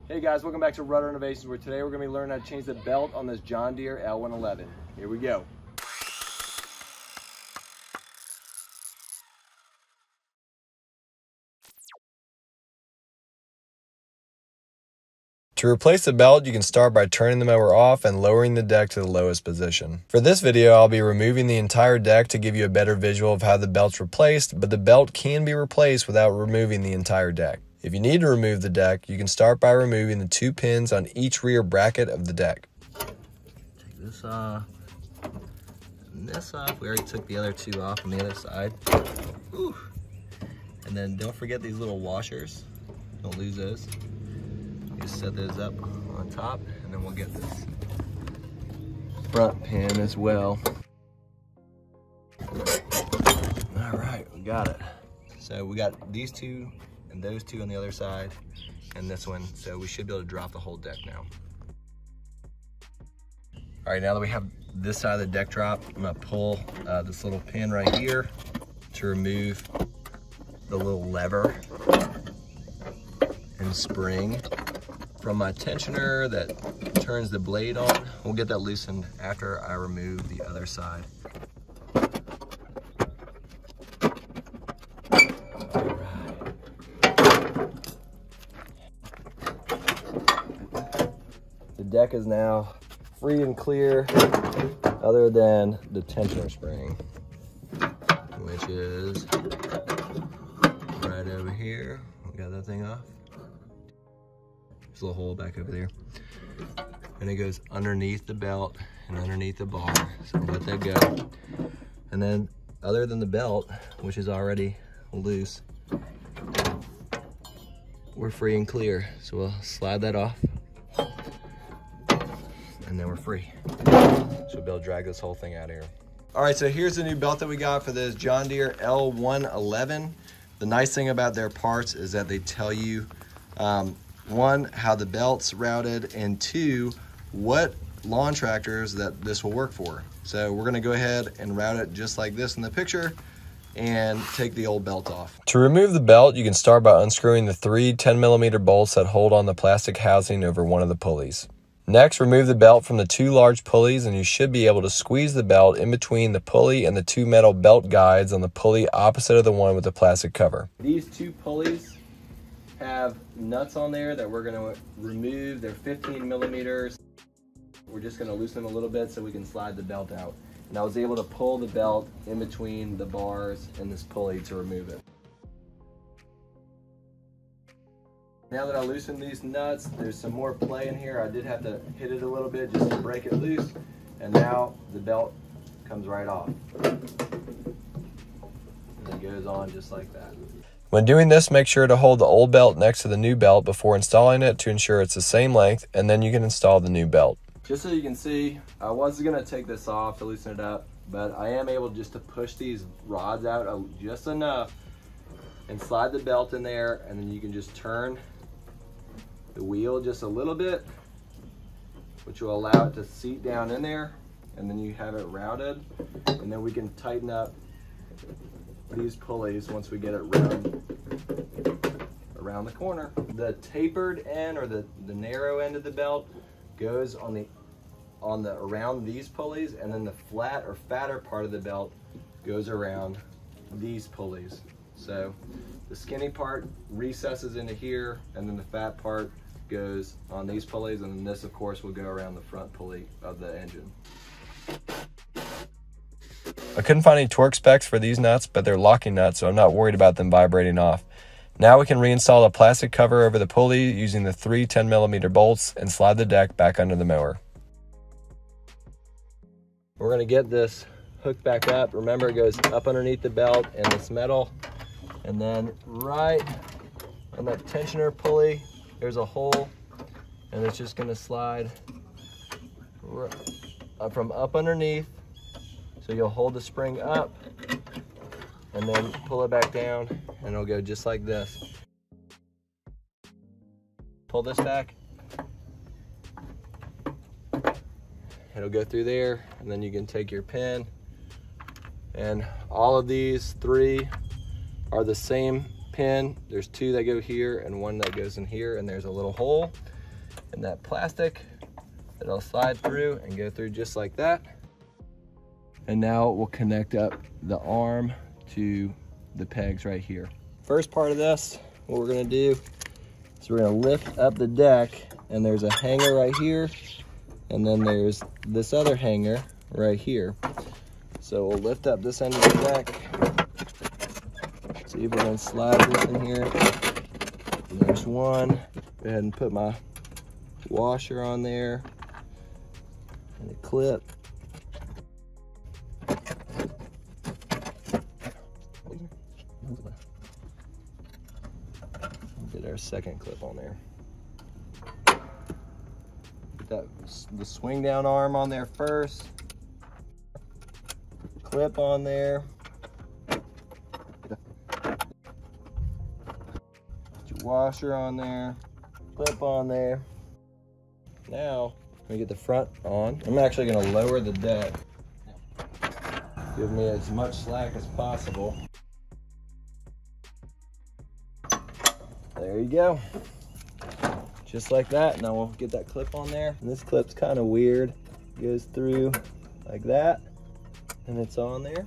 Hey guys, welcome back to Rudder Innovations, where today we're going to be learning how to change the belt on this John Deere L111. Here we go. To replace the belt, you can start by turning the mower off and lowering the deck to the lowest position. For this video, I'll be removing the entire deck to give you a better visual of how the belt's replaced, but the belt can be replaced without removing the entire deck. If you need to remove the deck, you can start by removing the 2 pins on each rear bracket of the deck. Take this off, and this off. We already took the other 2 off on the other side. Ooh. And then don't forget these little washers. Don't lose those. Just set those up on top, and then we'll get this front pin as well. All right, we got it. So we got these 2 and those 2 on the other side, and this one. So we should be able to drop the whole deck now. All right, now that we have this side of the deck drop, I'm gonna pull this little pin right here to remove the little lever and spring from my tensioner that turns the blade on. We'll get that loosened after I remove the other side. The deck is now free and clear, other than the tensioner spring, which is right over here. We got that thing off. There's a little hole back over there. And it goes underneath the belt and underneath the bar. So we'll let that go. And then other than the belt, which is already loose, we're free and clear. So we'll slide that off, and then we're free. So we'll be able to drag this whole thing out of here. All right, so here's the new belt that we got for this John Deere L111. The nice thing about their parts is that they tell you, 1, how the belt's routed, and 2, what lawn tractors that this will work for. So we're gonna go ahead and route it just like this in the picture and take the old belt off. To remove the belt, you can start by unscrewing the 3 10mm bolts that hold on the plastic housing over one of the pulleys. Next, remove the belt from the 2 large pulleys, and you should be able to squeeze the belt in between the pulley and the 2 metal belt guides on the pulley opposite of the one with the plastic cover. These 2 pulleys have nuts on there that we're going to remove. They're 15mm. We're just going to loosen them a little bit so we can slide the belt out. And I was able to pull the belt in between the bars and this pulley to remove it. Now that I loosened these nuts, there's some more play in here. I did have to hit it a little bit just to break it loose. And now the belt comes right off. And it goes on just like that. When doing this, make sure to hold the old belt next to the new belt before installing it to ensure it's the same length, and then you can install the new belt. Just so you can see, I was going to take this off to loosen it up, but I am able just to push these rods out just enough and slide the belt in there, and then you can just turn the wheel just a little bit, which will allow it to seat down in there, and then you have it routed, and then we can tighten up these pulleys once we get it around the corner. The tapered end, or the narrow end of the belt, goes on the around these pulleys, and then the flat or fatter part of the belt goes around these pulleys. So the skinny part recesses into here, and then the fat part goes on these pulleys, and then this of course will go around the front pulley of the engine. I couldn't find any torque specs for these nuts, but they're locking nuts, so I'm not worried about them vibrating off. Now we can reinstall a plastic cover over the pulley using the 3 10mm bolts and slide the deck back under the mower. We're going to get this hooked back up. Remember, it goes up underneath the belt and this metal, and then right on that tensioner pulley there's a hole, and it's just going to slide from up underneath. So you'll hold the spring up and then pull it back down, and it'll go just like this. Pull this back, it'll go through there, and then you can take your pin, and all of these 3 are the same pin. There's 2 that go here and 1 that goes in here, and there's a little hole. and that plastic, it'll slide through and go through just like that. And now we'll connect up the arm to the pegs right here. First part of this, what we're gonna do is we're gonna lift up the deck, and there's a hanger right here, and then there's this other hanger right here. So we'll lift up this end of the deck. See if we can slide this in here. And there's one. Go ahead and put my washer on there and a clip. Get our second clip on there. Put the swing down arm on there first. Clip on there. Put your washer on there. Clip on there. Now, we get the front on. I'm actually gonna lower the deck. Give me as much slack as possible. There you go. Just like that. Now we'll get that clip on there. And this clip's kind of weird. Goes through like that, and it's on there.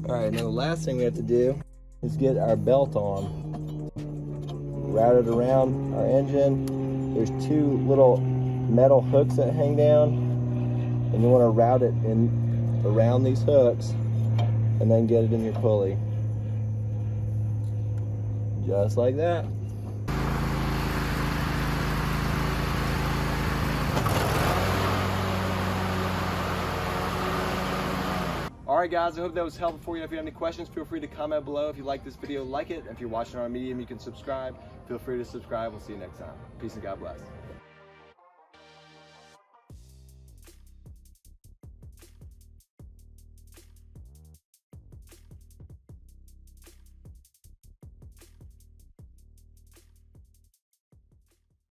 All right, now the last thing we have to do is get our belt on. Route it around our engine. There's two little metal hooks that hang down, and you want to route it in around these hooks and then get it in your pulley. Just like that. All right, guys, I hope that was helpful for you. If you have any questions, feel free to comment below. If you like this video, like it. If you're watching on our Medium, you can subscribe. Feel free to subscribe. We'll see you next time. Peace and God bless.